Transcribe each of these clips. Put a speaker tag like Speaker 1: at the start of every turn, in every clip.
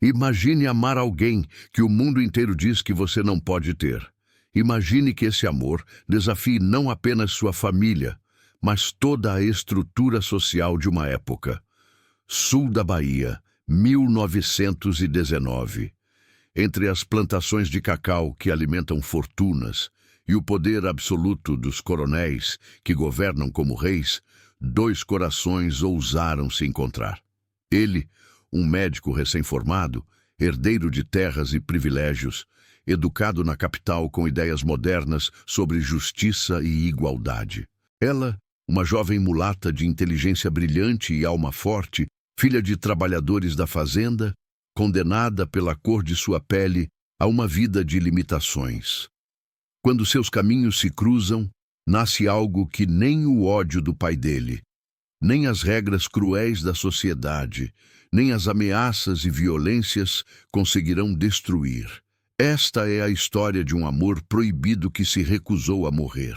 Speaker 1: Imagine amar alguém que o mundo inteiro diz que você não pode ter. Imagine que esse amor desafie não apenas sua família, mas toda a estrutura social de uma época. Sul da Bahia, 1919. Entre as plantações de cacau que alimentam fortunas e o poder absoluto dos coronéis que governam como reis, dois corações ousaram se encontrar. Ele, um médico recém-formado, herdeiro de terras e privilégios, educado na capital com ideias modernas sobre justiça e igualdade. Ela, uma jovem mulata de inteligência brilhante e alma forte, filha de trabalhadores da fazenda, condenada pela cor de sua pele a uma vida de limitações. Quando seus caminhos se cruzam, nasce algo que nem o ódio do pai dele, nem as regras cruéis da sociedade, nem as ameaças e violências conseguirão destruir. Esta é a história de um amor proibido que se recusou a morrer,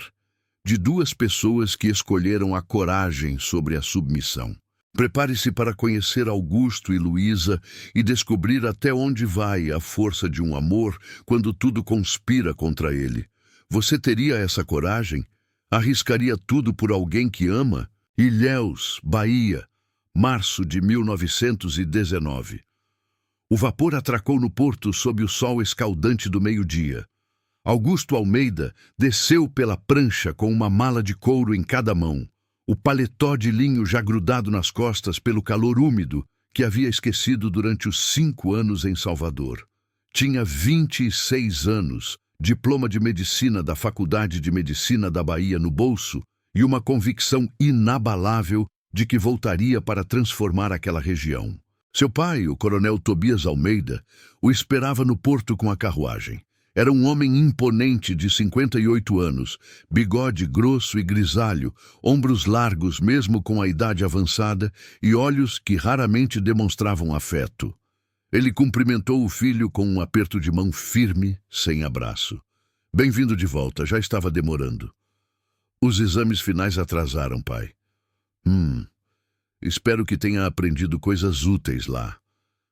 Speaker 1: de duas pessoas que escolheram a coragem sobre a submissão. Prepare-se para conhecer Augusto e Luísa e descobrir até onde vai a força de um amor quando tudo conspira contra ele. Você teria essa coragem? Arriscaria tudo por alguém que ama? Ilhéus, Bahia, março de 1919. O vapor atracou no porto sob o sol escaldante do meio-dia. Augusto Almeida desceu pela prancha com uma mala de couro em cada mão, o paletó de linho já grudado nas costas pelo calor úmido que havia esquecido durante os 5 anos em Salvador. Tinha 26 anos, diploma de medicina da Faculdade de Medicina da Bahia no bolso e uma convicção inabalável de que voltaria para transformar aquela região. Seu pai, o coronel Tobias Almeida, o esperava no porto com a carruagem. Era um homem imponente de 58 anos, bigode grosso e grisalho, ombros largos mesmo com a idade avançada e olhos que raramente demonstravam afeto. Ele cumprimentou o filho com um aperto de mão firme, sem abraço. Bem-vindo de volta, já estava demorando. Os exames finais atrasaram, pai. Espero que tenha aprendido coisas úteis lá.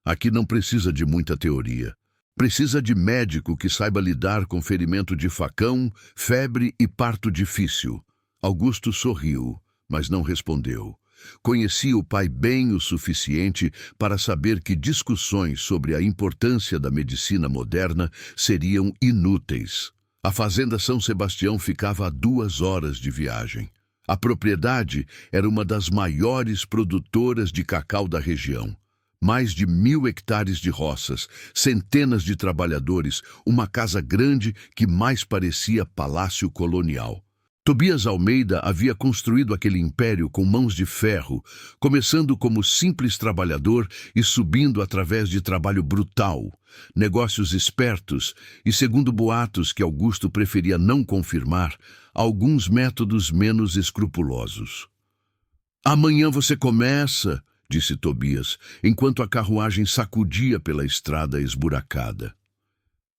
Speaker 1: Aqui não precisa de muita teoria. Precisa de médico que saiba lidar com ferimento de facão, febre e parto difícil. Augusto sorriu, mas não respondeu. Conhecia o pai bem o suficiente para saber que discussões sobre a importância da medicina moderna seriam inúteis. A fazenda São Sebastião ficava a 2 horas de viagem. A propriedade era uma das maiores produtoras de cacau da região. Mais de 1.000 hectares de roças, centenas de trabalhadores, uma casa grande que mais parecia palácio colonial. Tobias Almeida havia construído aquele império com mãos de ferro, começando como simples trabalhador e subindo através de trabalho brutal, negócios espertos e, segundo boatos que Augusto preferia não confirmar, alguns métodos menos escrupulosos. "Amanhã você começa", disse Tobias, enquanto a carruagem sacudia pela estrada esburacada.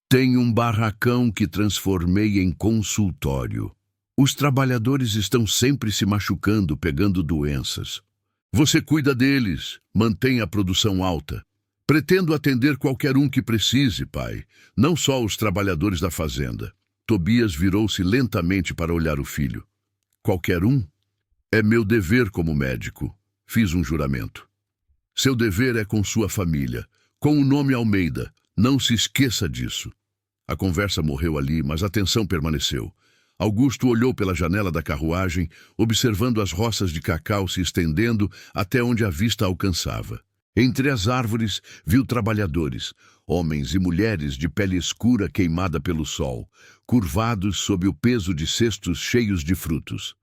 Speaker 1: "Tenho um barracão que transformei em consultório. Os trabalhadores estão sempre se machucando, pegando doenças. Você cuida deles, mantém a produção alta. Pretendo atender qualquer um que precise, pai, não só os trabalhadores da fazenda." Tobias virou-se lentamente para olhar o filho. "Qualquer um? É meu dever como médico. Fiz um juramento. Seu dever é com sua família, com o nome Almeida. Não se esqueça disso." A conversa morreu ali, mas a tensão permaneceu. Augusto olhou pela janela da carruagem, observando as roças de cacau se estendendo até onde a vista alcançava. Entre as árvores, viu trabalhadores, homens e mulheres de pele escura queimada pelo sol, curvados sob o peso de cestos cheios de frutos.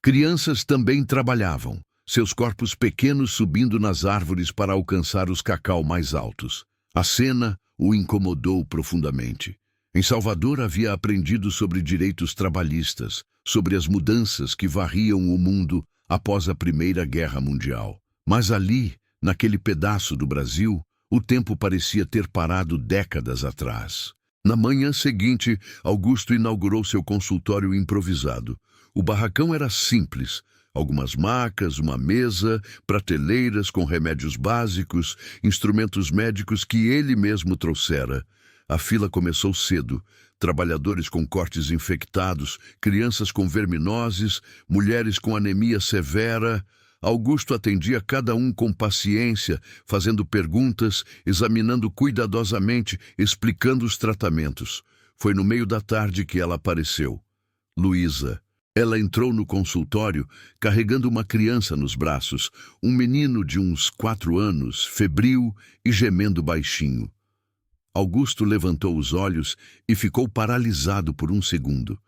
Speaker 1: Crianças também trabalhavam, seus corpos pequenos subindo nas árvores para alcançar os cacau mais altos. A cena o incomodou profundamente. Em Salvador havia aprendido sobre direitos trabalhistas, sobre as mudanças que varriam o mundo após a Primeira Guerra Mundial. Mas ali, naquele pedaço do Brasil, o tempo parecia ter parado décadas atrás. Na manhã seguinte, Augusto inaugurou seu consultório improvisado. O barracão era simples, Algumas macas, uma mesa, prateleiras com remédios básicos, instrumentos médicos que ele mesmo trouxera. A fila começou cedo. Trabalhadores com cortes infectados, crianças com verminoses, mulheres com anemia severa. Augusto atendia cada um com paciência, fazendo perguntas, examinando cuidadosamente, explicando os tratamentos. Foi no meio da tarde que ela apareceu. Luísa. Ela entrou no consultório carregando uma criança nos braços, um menino de uns 4 anos, febril e gemendo baixinho. Augusto levantou os olhos e ficou paralisado por um segundo.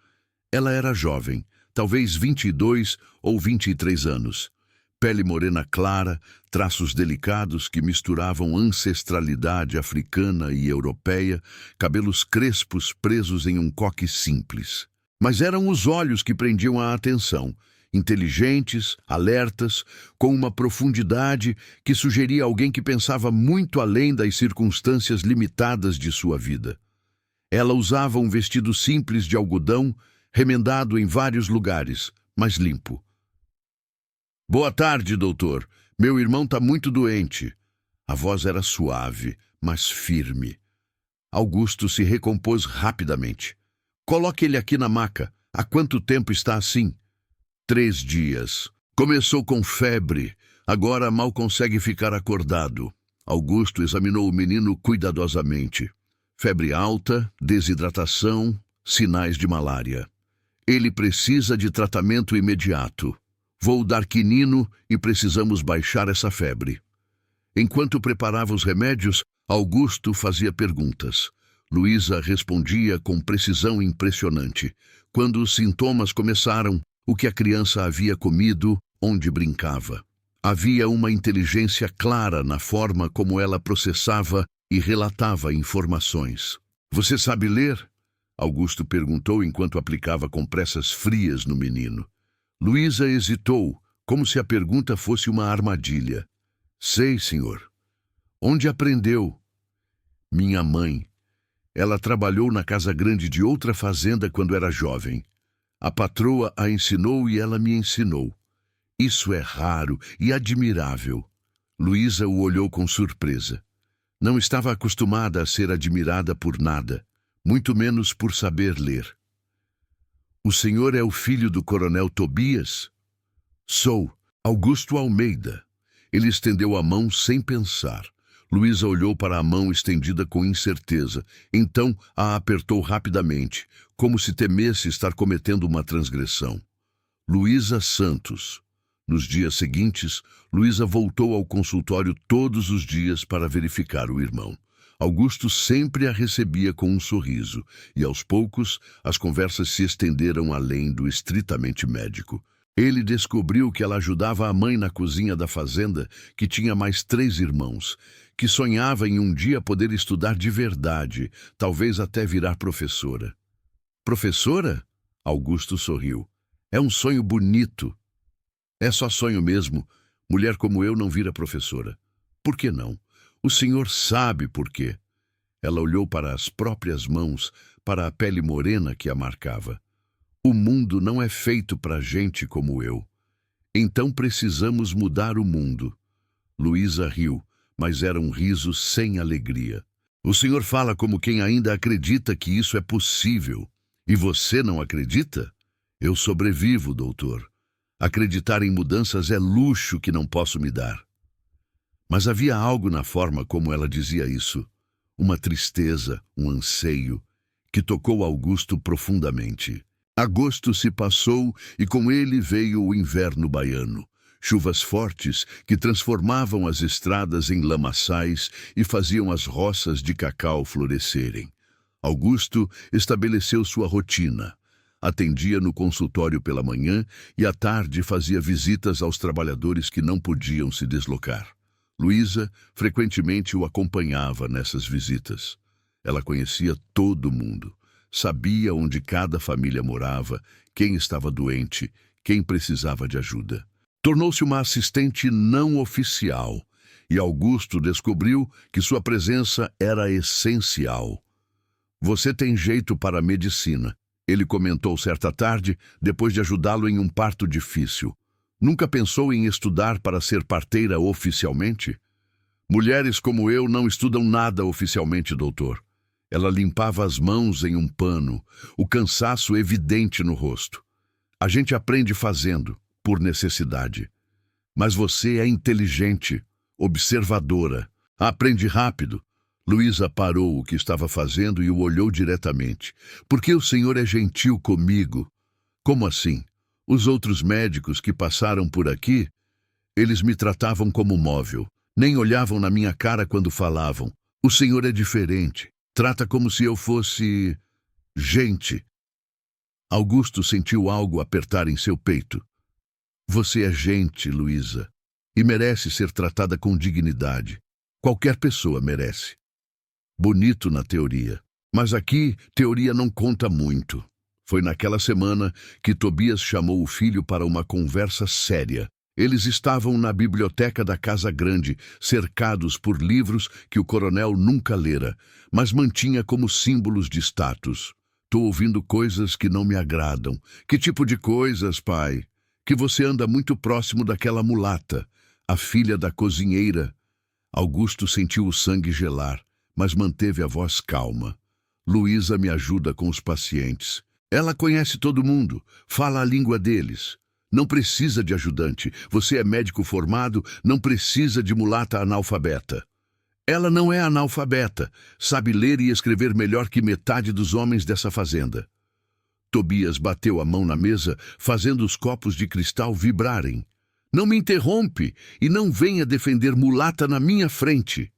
Speaker 1: Ela era jovem, talvez 22 ou 23 anos. Pele morena clara, traços delicados que misturavam ancestralidade africana e europeia, cabelos crespos presos em um coque simples. Mas eram os olhos que prendiam a atenção, inteligentes, alertas, com uma profundidade que sugeria alguém que pensava muito além das circunstâncias limitadas de sua vida. Ela usava um vestido simples de algodão, remendado em vários lugares, mas limpo. "Boa tarde, doutor. Meu irmão está muito doente." A voz era suave, mas firme. Augusto se recompôs rapidamente. "Coloque ele aqui na maca. Há quanto tempo está assim?" 3 dias. Começou com febre. Agora mal consegue ficar acordado. Augusto examinou o menino cuidadosamente. Febre alta, desidratação, sinais de malária. Ele precisa de tratamento imediato. Vou dar quinino e precisamos baixar essa febre. Enquanto preparava os remédios, Augusto fazia perguntas. Luísa respondia com precisão impressionante. Quando os sintomas começaram, o que a criança havia comido, onde brincava. Havia uma inteligência clara na forma como ela processava e relatava informações. "Você sabe ler?" Augusto perguntou enquanto aplicava compressas frias no menino. Luísa hesitou, como se a pergunta fosse uma armadilha. "Sei, senhor." "Onde aprendeu?" "Minha mãe. Ela trabalhou na casa grande de outra fazenda quando era jovem. A patroa a ensinou e ela me ensinou. Isso é raro e admirável." Luísa o olhou com surpresa. Não estava acostumada a ser admirada por nada, muito menos por saber ler. "O senhor é o filho do coronel Tobias?" "Sou, Augusto Almeida." Ele estendeu a mão sem pensar. Luísa olhou para a mão estendida com incerteza, então a apertou rapidamente, como se temesse estar cometendo uma transgressão. Luísa Santos. Nos dias seguintes, Luísa voltou ao consultório todos os dias para verificar o irmão. Augusto sempre a recebia com um sorriso, e aos poucos as conversas se estenderam além do estritamente médico. Ele descobriu que ela ajudava a mãe na cozinha da fazenda, que tinha mais 3 irmãos, que sonhava em um dia poder estudar de verdade, talvez até virar professora. "Professora?" Augusto sorriu. "É um sonho bonito." "É só sonho mesmo. Mulher como eu não vira professora." "Por que não?" "O senhor sabe por quê." Ela olhou para as próprias mãos, para a pele morena que a marcava. "O mundo não é feito para gente como eu. Então precisamos mudar o mundo." Luísa riu, mas era um riso sem alegria. "O senhor fala como quem ainda acredita que isso é possível. E você não acredita?" "Eu sobrevivo, doutor. Acreditar em mudanças é luxo que não posso me dar." Mas havia algo na forma como ela dizia isso. Uma tristeza, um anseio, que tocou Augusto profundamente. Agosto se passou e com ele veio o inverno baiano. Chuvas fortes que transformavam as estradas em lamaçais e faziam as roças de cacau florescerem. Augusto estabeleceu sua rotina. Atendia no consultório pela manhã e à tarde fazia visitas aos trabalhadores que não podiam se deslocar. Luísa frequentemente o acompanhava nessas visitas. Ela conhecia todo mundo. Sabia onde cada família morava, quem estava doente, quem precisava de ajuda. Tornou-se uma assistente não oficial, e Augusto descobriu que sua presença era essencial. "Você tem jeito para a medicina", ele comentou certa tarde, depois de ajudá-lo em um parto difícil. Nunca pensou em estudar para ser parteira oficialmente? Mulheres como eu não estudam nada oficialmente, doutor. Ela limpava as mãos em um pano, o cansaço evidente no rosto. A gente aprende fazendo, por necessidade. Mas você é inteligente, observadora. Aprende rápido. Luísa parou o que estava fazendo e o olhou diretamente. Por que o senhor é gentil comigo? Como assim? Os outros médicos que passaram por aqui, eles me tratavam como móvel. Nem olhavam na minha cara quando falavam. O senhor é diferente. Trata como se eu fosse... gente. Augusto sentiu algo apertar em seu peito. Você é gente, Luísa, e merece ser tratada com dignidade. Qualquer pessoa merece. Bonito na teoria. Mas aqui, teoria não conta muito. Foi naquela semana que Tobias chamou o filho para uma conversa séria. Eles estavam na biblioteca da Casa Grande, cercados por livros que o coronel nunca lera, mas mantinha como símbolos de status. Tô ouvindo coisas que não me agradam. Que tipo de coisas, pai? Que você anda muito próximo daquela mulata, a filha da cozinheira. Augusto sentiu o sangue gelar, mas manteve a voz calma. Luísa me ajuda com os pacientes. Ela conhece todo mundo, fala a língua deles. Não precisa de ajudante. Você é médico formado, não precisa de mulata analfabeta. Ela não é analfabeta, sabe ler e escrever melhor que metade dos homens dessa fazenda. Tobias bateu a mão na mesa, fazendo os copos de cristal vibrarem. Não me interrompe e não venha defender mulata na minha frente.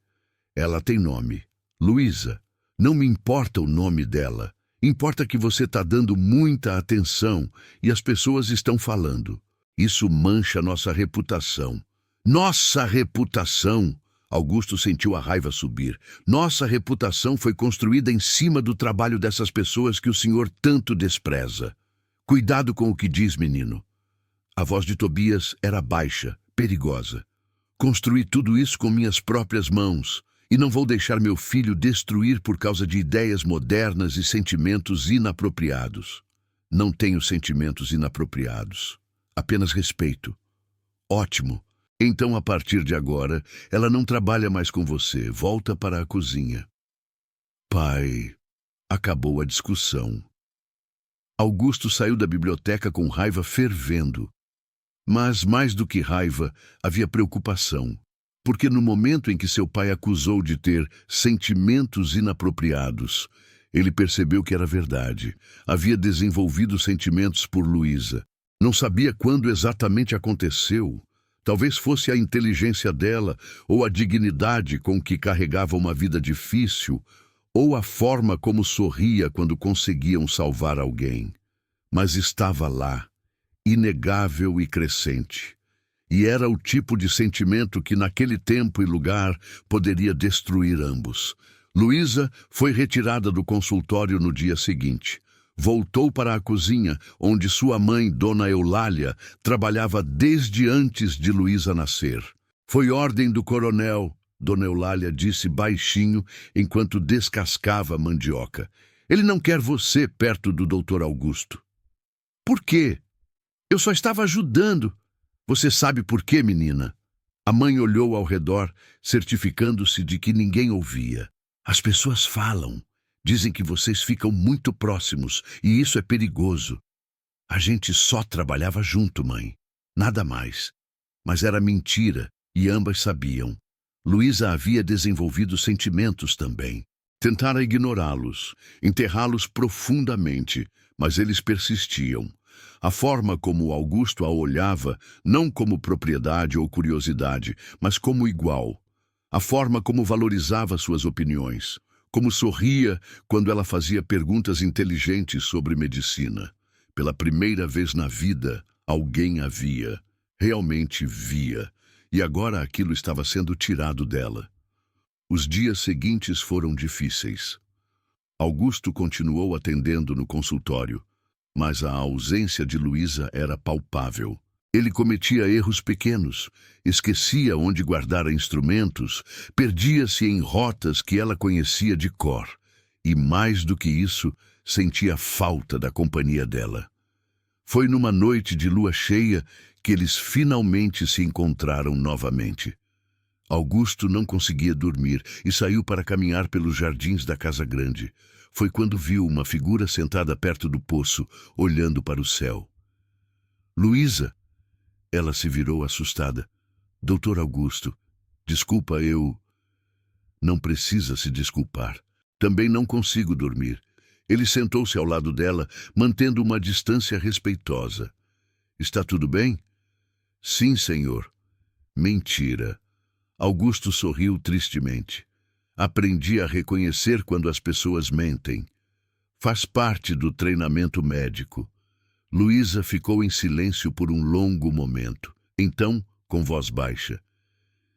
Speaker 1: Ela tem nome, Luísa. Não me importa o nome dela. Importa que você está dando muita atenção e as pessoas estão falando. Isso mancha nossa reputação. Nossa reputação! Augusto sentiu a raiva subir. Nossa reputação foi construída em cima do trabalho dessas pessoas que o senhor tanto despreza. Cuidado com o que diz, menino. A voz de Tobias era baixa, perigosa. Construí tudo isso com minhas próprias mãos. E não vou deixar meu filho destruir por causa de ideias modernas e sentimentos inapropriados. Não tenho sentimentos inapropriados. Apenas respeito. Ótimo. Então, a partir de agora, ela não trabalha mais com você. Volta para a cozinha. Pai, acabou a discussão. Augusto saiu da biblioteca com raiva fervendo. Mas, mais do que raiva, havia preocupação. Porque no momento em que seu pai acusou de ter sentimentos inapropriados, ele percebeu que era verdade. Havia desenvolvido sentimentos por Luísa. Não sabia quando exatamente aconteceu. Talvez fosse a inteligência dela, ou a dignidade com que carregava uma vida difícil, ou a forma como sorria quando conseguiam salvar alguém. Mas estava lá, inegável e crescente. E era o tipo de sentimento que naquele tempo e lugar poderia destruir ambos. Luísa foi retirada do consultório no dia seguinte. Voltou para a cozinha, onde sua mãe, Dona Eulália, trabalhava desde antes de Luísa nascer. Foi ordem do coronel, Dona Eulália disse baixinho, enquanto descascava a mandioca. Ele não quer você perto do doutor Augusto. Por quê? Eu só estava ajudando. Você sabe por quê, menina? A mãe olhou ao redor, certificando-se de que ninguém ouvia. As pessoas falam. Dizem que vocês ficam muito próximos, e isso é perigoso. A gente só trabalhava junto, mãe. Nada mais. Mas era mentira, e ambas sabiam. Luísa havia desenvolvido sentimentos também. Tentara ignorá-los, enterrá-los profundamente, mas eles persistiam. A forma como Augusto a olhava, não como propriedade ou curiosidade, mas como igual. A forma como valorizava suas opiniões, como sorria quando ela fazia perguntas inteligentes sobre medicina. Pela primeira vez na vida, alguém a via, realmente via, e agora aquilo estava sendo tirado dela. Os dias seguintes foram difíceis. Augusto continuou atendendo no consultório, mas a ausência de Luísa era palpável. Ele cometia erros pequenos, esquecia onde guardara instrumentos, perdia-se em rotas que ela conhecia de cor, e mais do que isso, sentia falta da companhia dela. Foi numa noite de lua cheia que eles finalmente se encontraram novamente. Augusto não conseguia dormir e saiu para caminhar pelos jardins da casa grande. Foi quando viu uma figura sentada perto do poço, olhando para o céu. Luísa! Ela se virou assustada. Doutor Augusto, desculpa, eu... Não precisa se desculpar. Também não consigo dormir. Ele sentou-se ao lado dela, mantendo uma distância respeitosa. Está tudo bem? Sim, senhor. Mentira. Augusto sorriu tristemente. Aprendi a reconhecer quando as pessoas mentem. Faz parte do treinamento médico. Luísa ficou em silêncio por um longo momento. Então, com voz baixa: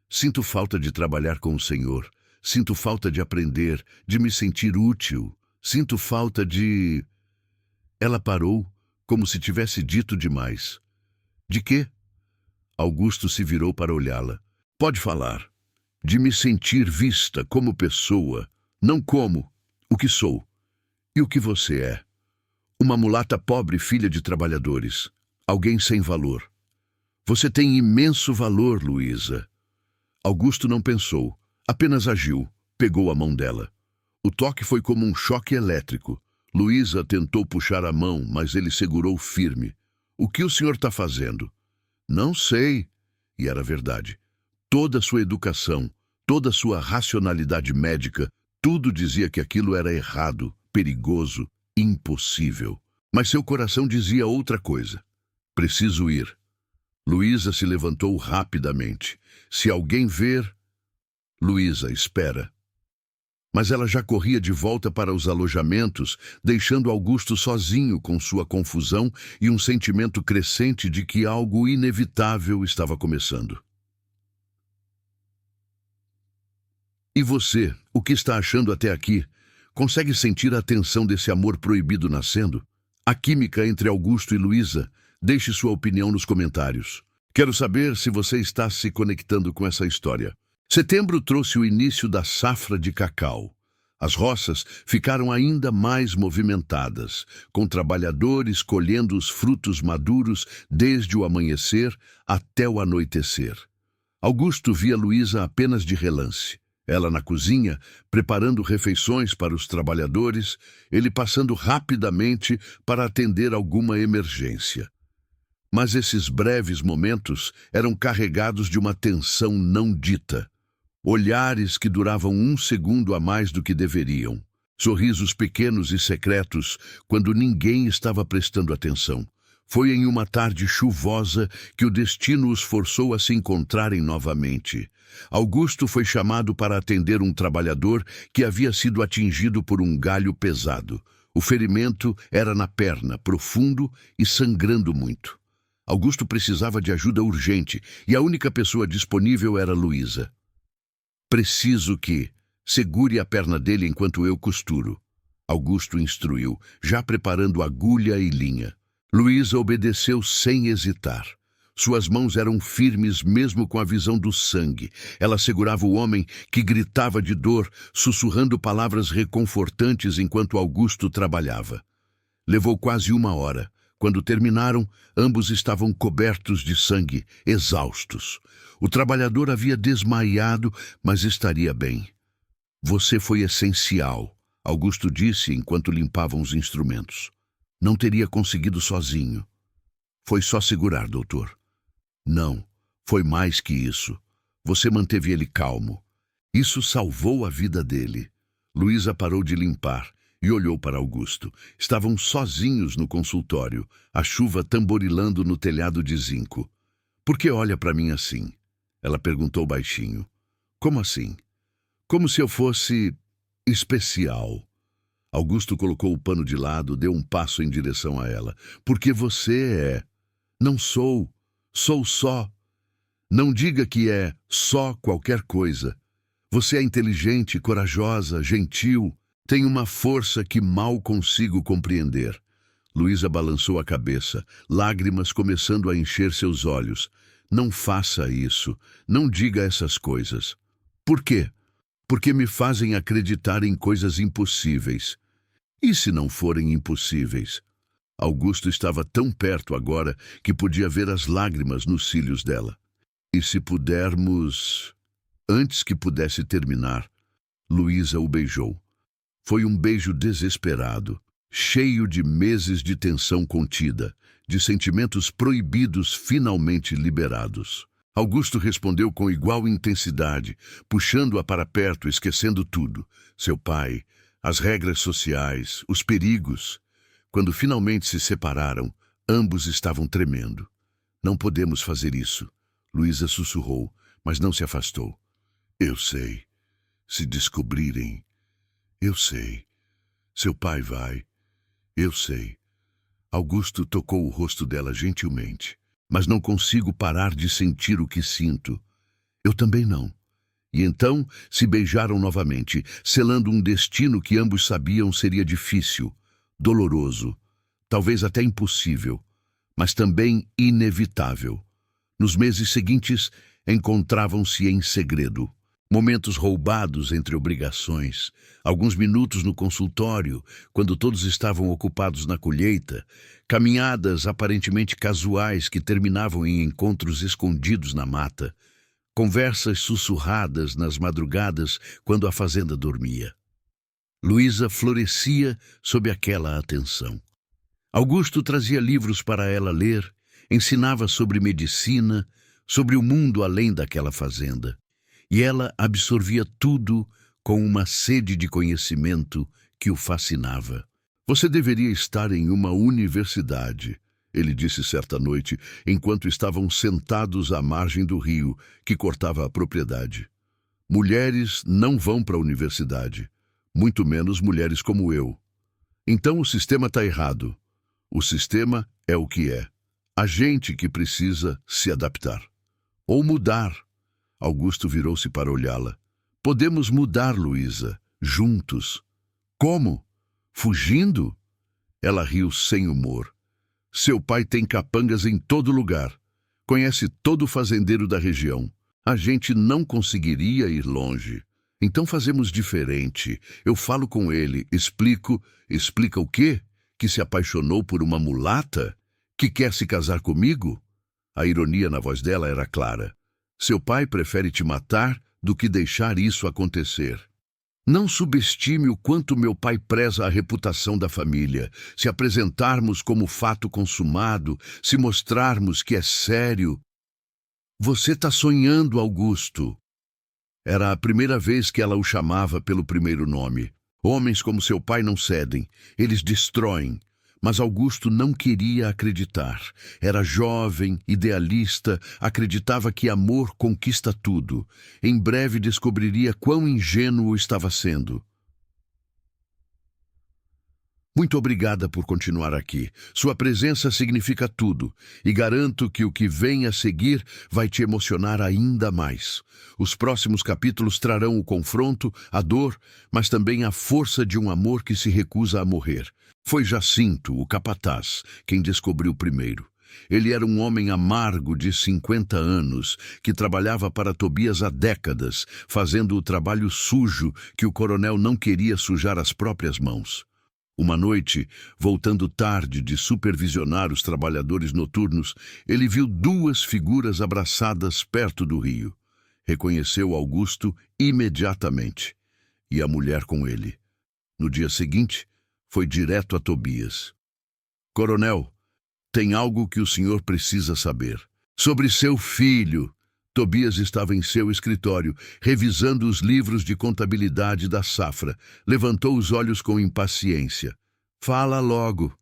Speaker 1: sinto falta de trabalhar com o senhor. Sinto falta de aprender, de me sentir útil. Sinto falta de... Ela parou, como se tivesse dito demais. De quê? Augusto se virou para olhá-la. Pode falar. De me sentir vista como pessoa, não como o que sou. E o que você é? Uma mulata pobre, filha de trabalhadores. Alguém sem valor. Você tem imenso valor, Luísa. Augusto não pensou, apenas agiu, pegou a mão dela. O toque foi como um choque elétrico. Luísa tentou puxar a mão, mas ele segurou firme. O que o senhor está fazendo? Não sei. E era verdade. Toda a sua educação, toda a sua racionalidade médica, tudo dizia que aquilo era errado, perigoso, impossível. Mas seu coração dizia outra coisa. Preciso ir. Luísa se levantou rapidamente. Se alguém ver... Luísa, espera. Mas ela já corria de volta para os alojamentos, deixando Augusto sozinho com sua confusão e um sentimento crescente de que algo inevitável estava começando. E você, o que está achando até aqui? Consegue sentir a tensão desse amor proibido nascendo? A química entre Augusto e Luísa? Deixe sua opinião nos comentários. Quero saber se você está se conectando com essa história. Setembro trouxe o início da safra de cacau. As roças ficaram ainda mais movimentadas, com trabalhadores colhendo os frutos maduros desde o amanhecer até o anoitecer. Augusto via Luísa apenas de relance. Ela na cozinha, preparando refeições para os trabalhadores, ele passando rapidamente para atender alguma emergência. Mas esses breves momentos eram carregados de uma tensão não dita. Olhares que duravam um segundo a mais do que deveriam. Sorrisos pequenos e secretos quando ninguém estava prestando atenção. Foi em uma tarde chuvosa que o destino os forçou a se encontrarem novamente. Augusto foi chamado para atender um trabalhador que havia sido atingido por um galho pesado. O ferimento era na perna, profundo e sangrando muito. Augusto precisava de ajuda urgente e a única pessoa disponível era Luísa. Preciso que segure a perna dele enquanto eu costuro. Augusto instruiu, já preparando agulha e linha. Luísa obedeceu sem hesitar. Suas mãos eram firmes mesmo com a visão do sangue. Ela segurava o homem que gritava de dor, sussurrando palavras reconfortantes enquanto Augusto trabalhava. Levou quase 1 hora. Quando terminaram, ambos estavam cobertos de sangue, exaustos. O trabalhador havia desmaiado, mas estaria bem. Você foi essencial, Augusto disse enquanto limpavam os instrumentos. Não teria conseguido sozinho. Foi só segurar, doutor. Não, foi mais que isso. Você manteve ele calmo. Isso salvou a vida dele. Luísa parou de limpar e olhou para Augusto. Estavam sozinhos no consultório, a chuva tamborilando no telhado de zinco. Por que olha para mim assim? Ela perguntou baixinho. Como assim? Como se eu fosse especial. Augusto colocou o pano de lado, deu um passo em direção a ela. Porque você é. Não sou. Sou só. Não diga que é só qualquer coisa. Você é inteligente, corajosa, gentil. Tem uma força que mal consigo compreender. Luísa balançou a cabeça, lágrimas começando a encher seus olhos. Não faça isso. Não diga essas coisas. Por quê? Porque me fazem acreditar em coisas impossíveis. E se não forem impossíveis? Augusto estava tão perto agora que podia ver as lágrimas nos cílios dela. E se pudermos... Antes que pudesse terminar, Luísa o beijou. Foi um beijo desesperado, cheio de meses de tensão contida, de sentimentos proibidos finalmente liberados. Augusto respondeu com igual intensidade, puxando-a para perto, esquecendo tudo. Seu pai, as regras sociais, os perigos. Quando finalmente se separaram, ambos estavam tremendo. Não podemos fazer isso, Luísa sussurrou, mas não se afastou. Eu sei. Se descobrirem... Eu sei. Seu pai vai. Eu sei. Augusto tocou o rosto dela gentilmente. Mas não consigo parar de sentir o que sinto. Eu também não. E então se beijaram novamente, selando um destino que ambos sabiam seria difícil, doloroso, talvez até impossível, mas também inevitável. Nos meses seguintes, encontravam-se em segredo. Momentos roubados entre obrigações, alguns minutos no consultório, quando todos estavam ocupados na colheita, caminhadas aparentemente casuais que terminavam em encontros escondidos na mata, conversas sussurradas nas madrugadas quando a fazenda dormia. Luísa florescia sob aquela atenção. Augusto trazia livros para ela ler, ensinava sobre medicina, sobre o mundo além daquela fazenda. E ela absorvia tudo com uma sede de conhecimento que o fascinava. Você deveria estar em uma universidade, ele disse certa noite, enquanto estavam sentados à margem do rio que cortava a propriedade. Mulheres não vão para a universidade, muito menos mulheres como eu. Então o sistema está errado. O sistema é o que é. A gente que precisa se adaptar. Ou mudar. Augusto virou-se para olhá-la. Podemos mudar, Luísa, juntos. Como? Fugindo? Ela riu sem humor. Seu pai tem capangas em todo lugar. Conhece todo fazendeiro da região. A gente não conseguiria ir longe. Então fazemos diferente. Eu falo com ele, explico. Explica o quê? Que se apaixonou por uma mulata? Que quer se casar comigo? A ironia na voz dela era clara. Seu pai prefere te matar do que deixar isso acontecer. Não subestime o quanto meu pai preza a reputação da família. Se apresentarmos como fato consumado, se mostrarmos que é sério... Você está sonhando, Augusto. Era a primeira vez que ela o chamava pelo primeiro nome. Homens como seu pai não cedem, eles destroem. Mas Augusto não queria acreditar. Era jovem, idealista, acreditava que amor conquista tudo. Em breve descobriria quão ingênuo estava sendo. Muito obrigada por continuar aqui. Sua presença significa tudo, e garanto que o que vem a seguir vai te emocionar ainda mais. Os próximos capítulos trarão o confronto, a dor, mas também a força de um amor que se recusa a morrer. Foi Jacinto, o capataz, quem descobriu primeiro. Ele era um homem amargo de 50 anos, que trabalhava para Tobias há décadas, fazendo o trabalho sujo que o coronel não queria sujar as próprias mãos. Uma noite, voltando tarde de supervisionar os trabalhadores noturnos, ele viu duas figuras abraçadas perto do rio. Reconheceu Augusto imediatamente, e a mulher com ele. No dia seguinte, foi direto a Tobias. Coronel, tem algo que o senhor precisa saber. Sobre seu filho. Tobias estava em seu escritório, revisando os livros de contabilidade da safra. Levantou os olhos com impaciência. Fala logo.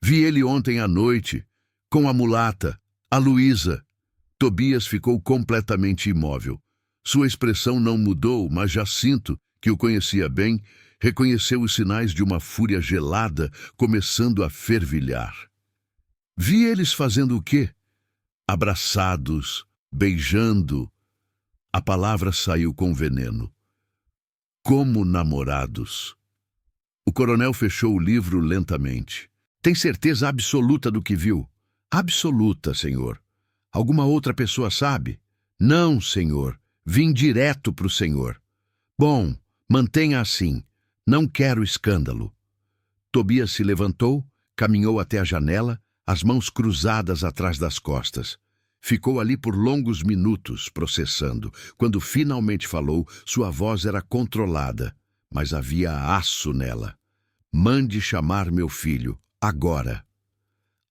Speaker 1: Vi ele ontem à noite, com a mulata, a Luísa. Tobias ficou completamente imóvel. Sua expressão não mudou, mas Jacinto, que o conhecia bem, reconheceu os sinais de uma fúria gelada começando a fervilhar. Vi eles fazendo o quê? Abraçados, beijando. A palavra saiu com veneno. Como namorados. O coronel fechou o livro lentamente. Tem certeza absoluta do que viu? Absoluta, senhor. Alguma outra pessoa sabe? Não, senhor. Vim direto para o senhor. Bom, mantenha assim. Não quero escândalo. Tobias se levantou, Caminhou até a janela, as mãos cruzadas atrás das costas. Ficou ali por longos minutos, processando. Quando finalmente falou, sua voz era controlada, mas havia aço nela. Mande chamar meu filho, agora.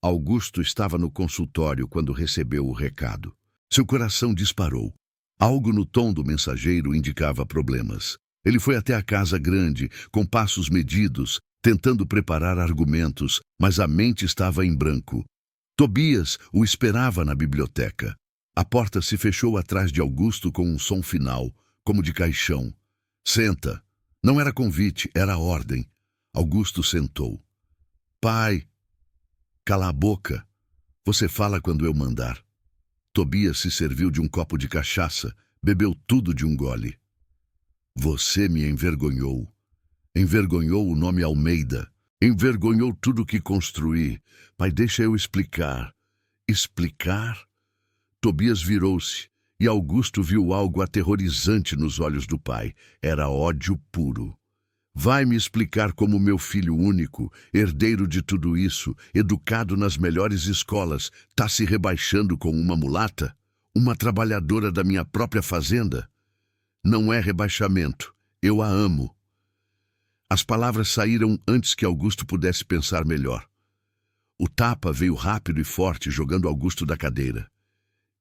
Speaker 1: Augusto estava no consultório quando recebeu o recado. Seu coração disparou. Algo no tom do mensageiro indicava problemas. Ele foi até a casa grande, com passos medidos, tentando preparar argumentos, mas a mente estava em branco. Tobias o esperava na biblioteca. A porta se fechou atrás de Augusto com um som final, como de caixão. Senta. Não era convite, era ordem. Augusto sentou. Pai, cala a boca. Você fala quando eu mandar. Tobias se serviu de um copo de cachaça, bebeu tudo de um gole. Você me envergonhou. Envergonhou o nome Almeida. Envergonhou tudo que construí. Pai, deixa eu explicar. Explicar? Tobias virou-se, e Augusto viu algo aterrorizante nos olhos do pai. Era ódio puro. Vai me explicar como meu filho único, herdeiro de tudo isso, educado nas melhores escolas, está se rebaixando com uma mulata? Uma trabalhadora da minha própria fazenda? Não é rebaixamento. Eu a amo. As palavras saíram antes que Augusto pudesse pensar melhor. O tapa veio rápido e forte, jogando Augusto da cadeira.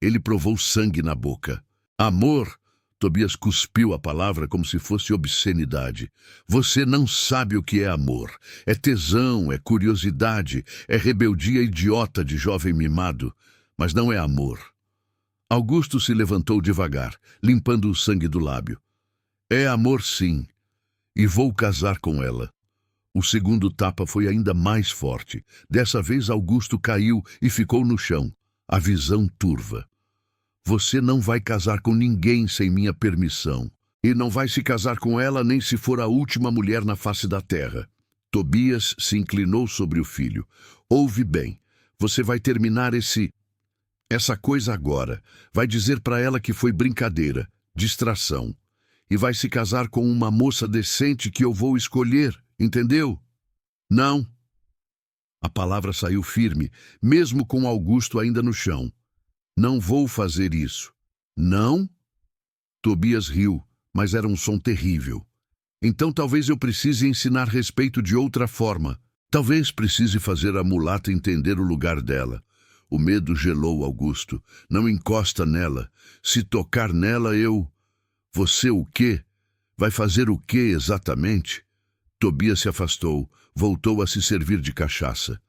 Speaker 1: Ele provou sangue na boca. Amor! Tobias cuspiu a palavra como se fosse obscenidade. Você não sabe o que é amor. É tesão, é curiosidade, é rebeldia idiota de jovem mimado. Mas não é amor. Augusto se levantou devagar, limpando o sangue do lábio. É amor, sim. E vou casar com ela. O segundo tapa foi ainda mais forte. Dessa vez Augusto caiu e ficou no chão, a visão turva. Você não vai casar com ninguém sem minha permissão. E não vai se casar com ela nem se for a última mulher na face da terra. Tobias se inclinou sobre o filho. Ouve bem, você vai terminar essa coisa agora. Vai dizer para ela que foi brincadeira, distração. E vai se casar com uma moça decente que eu vou escolher, entendeu? Não. A palavra saiu firme, mesmo com Augusto ainda no chão. Não vou fazer isso. Não? Tobias riu, mas era um som terrível. Então talvez eu precise ensinar respeito de outra forma. Talvez precise fazer a mulata entender o lugar dela. O medo gelou Augusto. Não encosta nela. Se tocar nela, eu... Você o quê? Vai fazer o quê exatamente? Tobias se afastou, voltou a se servir de cachaça.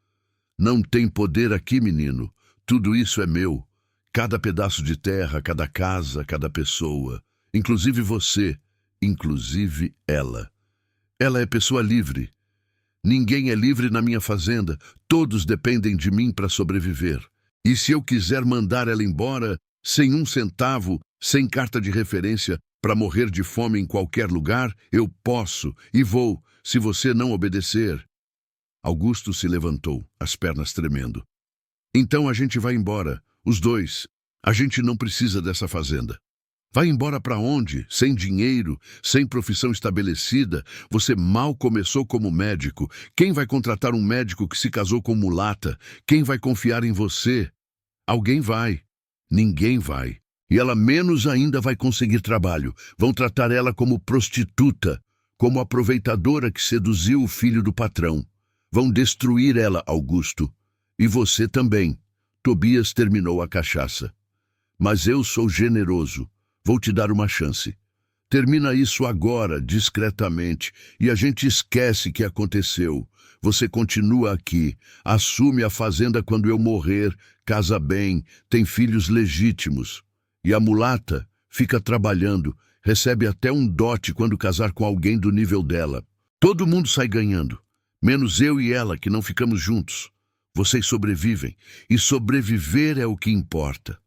Speaker 1: Não tem poder aqui, menino. Tudo isso é meu. Cada pedaço de terra, cada casa, cada pessoa. Inclusive você, inclusive ela. Ela é pessoa livre. Ninguém é livre na minha fazenda. Todos dependem de mim para sobreviver. E se eu quiser mandar ela embora, sem um centavo, sem carta de referência, para morrer de fome em qualquer lugar, eu posso e vou, se você não obedecer. Augusto se levantou, as pernas tremendo. Então a gente vai embora, os dois. A gente não precisa dessa fazenda. Vai embora para onde? Sem dinheiro, sem profissão estabelecida. Você mal começou como médico. Quem vai contratar um médico que se casou com mulata? Quem vai confiar em você? Alguém vai. Ninguém vai. E ela menos ainda vai conseguir trabalho. Vão tratar ela como prostituta, como aproveitadora que seduziu o filho do patrão. Vão destruir ela, Augusto. E você também. Tobias terminou a cachaça. Mas eu sou generoso. Vou te dar uma chance. Termina isso agora, discretamente, e a gente esquece que aconteceu. Você continua aqui, assume a fazenda quando eu morrer, casa bem, tem filhos legítimos. E a mulata fica trabalhando, recebe até um dote quando casar com alguém do nível dela. Todo mundo sai ganhando, menos eu e ela que não ficamos juntos. Vocês sobrevivem, e sobreviver é o que importa.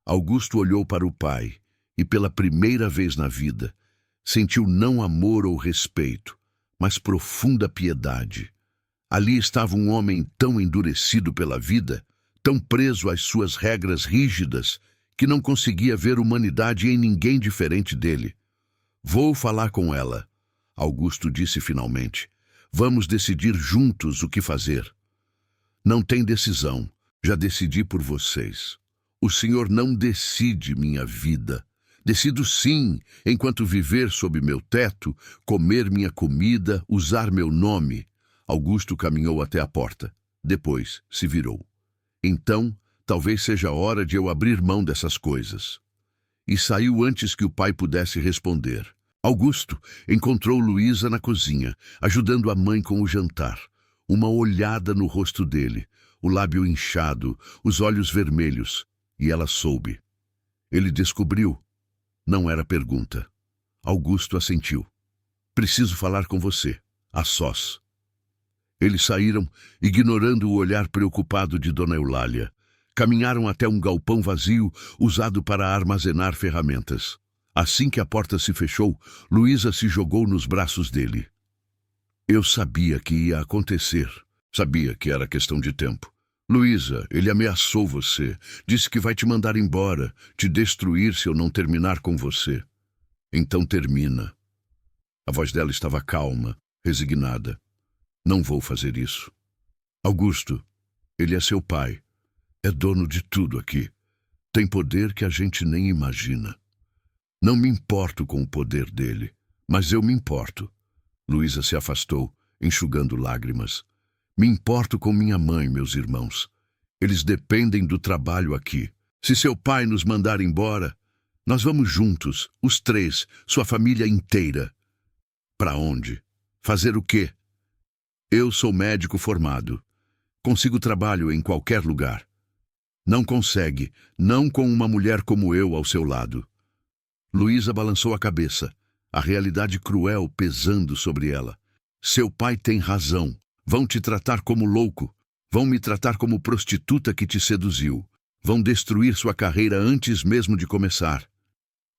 Speaker 1: Augusto olhou para o pai, e pela primeira vez na vida, sentiu não amor ou respeito, mas profunda piedade. Ali estava um homem tão endurecido pela vida, tão preso às suas regras rígidas, que não conseguia ver humanidade em ninguém diferente dele. Vou falar com ela, Augusto disse finalmente. Vamos decidir juntos o que fazer. Não tem decisão. Já decidi por vocês. O Senhor não decide minha vida. Decido sim, enquanto viver sob meu teto, comer minha comida, usar meu nome. Augusto caminhou até a porta. Depois se virou. Então, talvez seja a hora de eu abrir mão dessas coisas. E saiu antes que o pai pudesse responder. Augusto encontrou Luísa na cozinha, ajudando a mãe com o jantar. Uma olhada no rosto dele, o lábio inchado, os olhos vermelhos, e ela soube. Ele descobriu. Não era pergunta. Augusto assentiu. Preciso falar com você, a sós. Eles saíram, ignorando o olhar preocupado de Dona Eulália. Caminharam até um galpão vazio, usado para armazenar ferramentas. Assim que a porta se fechou, Luísa se jogou nos braços dele. Eu sabia que ia acontecer. Sabia que era questão de tempo. Luísa, ele ameaçou você. Disse que vai te mandar embora, te destruir se eu não terminar com você. Então termina. A voz dela estava calma, resignada. Não vou fazer isso. Augusto, ele é seu pai. É dono de tudo aqui. Tem poder que a gente nem imagina. Não me importo com o poder dele, mas eu me importo. Luísa se afastou, enxugando lágrimas. Me importo com minha mãe, meus irmãos. Eles dependem do trabalho aqui. Se seu pai nos mandar embora, nós vamos juntos, os três, sua família inteira. Para onde? Fazer o quê? Eu sou médico formado. Consigo trabalho em qualquer lugar. Não consegue, não com uma mulher como eu ao seu lado. Luísa balançou a cabeça, a realidade cruel pesando sobre ela. Seu pai tem razão. Vão te tratar como louco. Vão me tratar como prostituta que te seduziu. Vão destruir sua carreira antes mesmo de começar.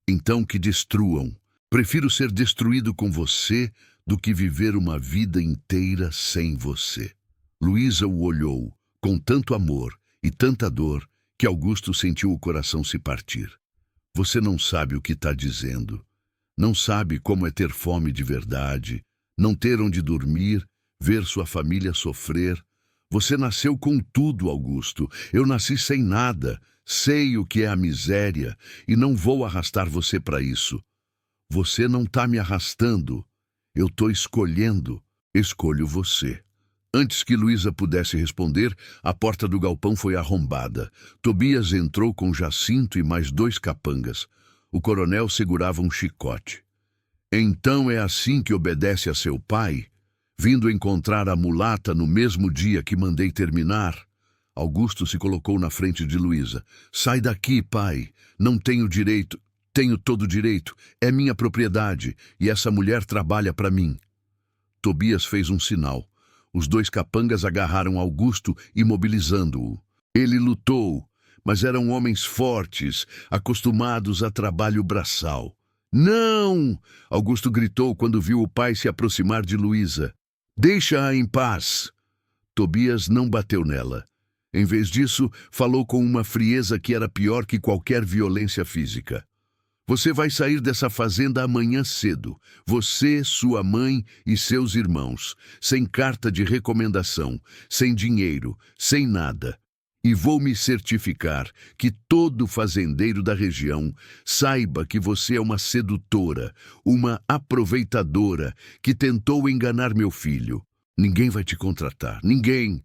Speaker 1: Então que destruam. Prefiro ser destruído com você do que viver uma vida inteira sem você. Luísa o olhou, com tanto amor e tanta dor, que Augusto sentiu o coração se partir. Você não sabe o que está dizendo. Não sabe como é ter fome de verdade, não ter onde dormir, ver sua família sofrer. Você nasceu com tudo, Augusto. Eu nasci sem nada. Sei o que é a miséria e não vou arrastar você para isso. Você não está me arrastando. Eu estou escolhendo. Escolho você. Antes que Luísa pudesse responder, a porta do galpão foi arrombada. Tobias entrou com Jacinto e mais 2 capangas. O coronel segurava um chicote. Então é assim que obedece a seu pai? Vindo encontrar a mulata no mesmo dia que mandei terminar? Augusto se colocou na frente de Luísa. Sai daqui, pai. Não tenho direito. Tenho todo o direito. É minha propriedade e essa mulher trabalha para mim. Tobias fez um sinal. Os 2 capangas agarraram Augusto, imobilizando-o. Ele lutou, mas eram homens fortes, acostumados a trabalho braçal. Não! Augusto gritou quando viu o pai se aproximar de Luísa. Deixa-a em paz. Tobias não bateu nela. Em vez disso, falou com uma frieza que era pior que qualquer violência física. Você vai sair dessa fazenda amanhã cedo. Você, sua mãe e seus irmãos. Sem carta de recomendação, sem dinheiro, sem nada. E vou me certificar que todo fazendeiro da região saiba que você é uma sedutora, uma aproveitadora que tentou enganar meu filho. Ninguém vai te contratar, ninguém.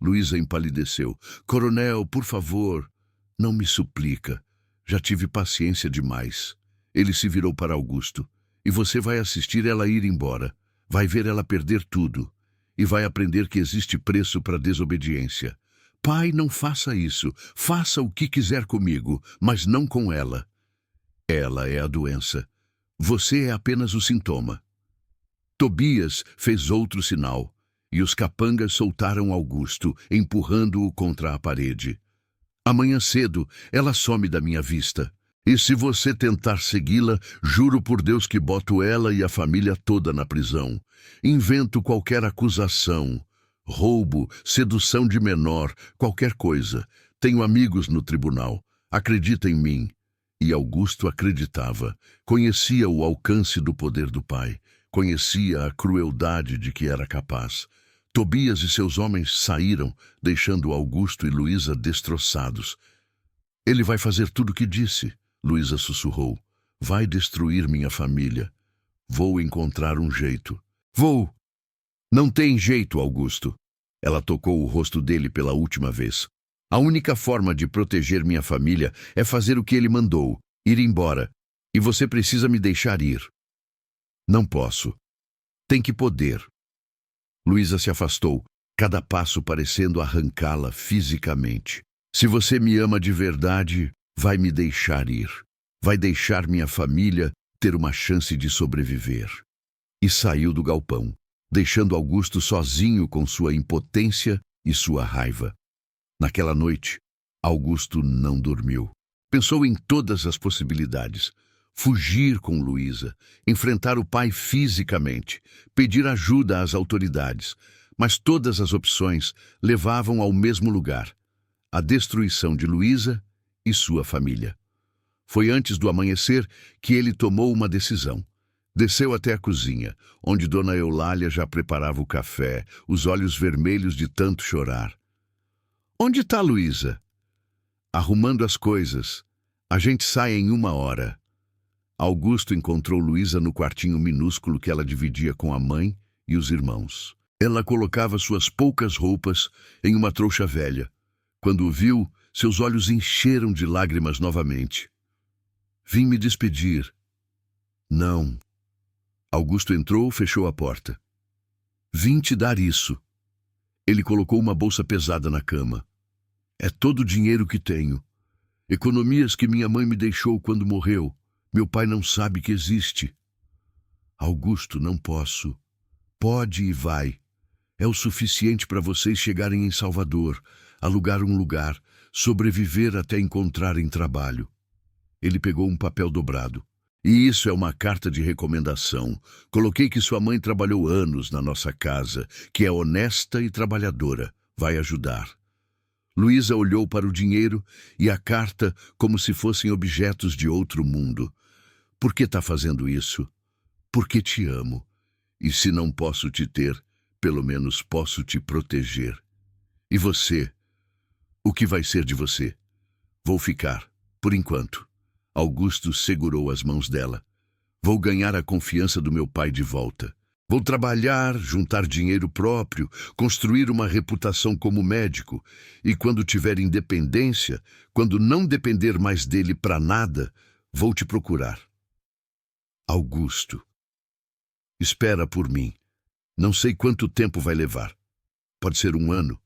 Speaker 1: Luísa empalideceu. Coronel, por favor, não me suplica. Já tive paciência demais. Ele se virou para Augusto. E você vai assistir ela ir embora. Vai ver ela perder tudo. E vai aprender que existe preço para desobediência. Pai, não faça isso. Faça o que quiser comigo, mas não com ela. Ela é a doença. Você é apenas o sintoma. Tobias fez outro sinal. E os capangas soltaram Augusto, empurrando-o contra a parede. Amanhã cedo, ela some da minha vista. E se você tentar segui-la, juro por Deus que boto ela e a família toda na prisão. Invento qualquer acusação. Roubo, sedução de menor, qualquer coisa. Tenho amigos no tribunal. Acredita em mim. E Augusto acreditava. Conhecia o alcance do poder do pai. Conhecia a crueldade de que era capaz. Tobias e seus homens saíram, deixando Augusto e Luísa destroçados. Ele vai fazer tudo o que disse, Luísa sussurrou. Vai destruir minha família. Vou encontrar um jeito. Vou! Não tem jeito, Augusto. Ela tocou o rosto dele pela última vez. A única forma de proteger minha família é fazer o que ele mandou, ir embora. E você precisa me deixar ir. Não posso. Tem que poder. Luísa se afastou, cada passo parecendo arrancá-la fisicamente. Se você me ama de verdade, vai me deixar ir. Vai deixar minha família ter uma chance de sobreviver. E saiu do galpão, deixando Augusto sozinho com sua impotência e sua raiva. Naquela noite, Augusto não dormiu. Pensou em todas as possibilidades. Fugir com Luísa, enfrentar o pai fisicamente, pedir ajuda às autoridades. Mas todas as opções levavam ao mesmo lugar: a destruição de Luísa e sua família. Foi antes do amanhecer que ele tomou uma decisão. Desceu até a cozinha, onde Dona Eulália já preparava o café, os olhos vermelhos de tanto chorar. Onde está Luísa? Arrumando as coisas. A gente sai em 1 hora. Augusto encontrou Luísa no quartinho minúsculo que ela dividia com a mãe e os irmãos. Ela colocava suas poucas roupas em uma trouxa velha. Quando o viu, seus olhos encheram de lágrimas novamente. Vim me despedir. Não. Augusto entrou, fechou a porta. Vim te dar isso. Ele colocou uma bolsa pesada na cama. É todo o dinheiro que tenho. Economias que minha mãe me deixou quando morreu. Meu pai não sabe que existe. Augusto, não posso. Pode e vai. É o suficiente para vocês chegarem em Salvador, alugar um lugar, sobreviver até encontrarem trabalho. Ele pegou um papel dobrado. E isso é uma carta de recomendação. Coloquei que sua mãe trabalhou anos na nossa casa, que é honesta e trabalhadora. Vai ajudar. Luísa olhou para o dinheiro e a carta como se fossem objetos de outro mundo. Por que está fazendo isso? Porque te amo. E se não posso te ter, pelo menos posso te proteger. E você? O que vai ser de você? Vou ficar, por enquanto. Augusto segurou as mãos dela. Vou ganhar a confiança do meu pai de volta. Vou trabalhar, juntar dinheiro próprio, construir uma reputação como médico. E quando tiver independência, quando não depender mais dele para nada, vou te procurar. Augusto, espera por mim. Não sei quanto tempo vai levar. Pode ser 1 ano,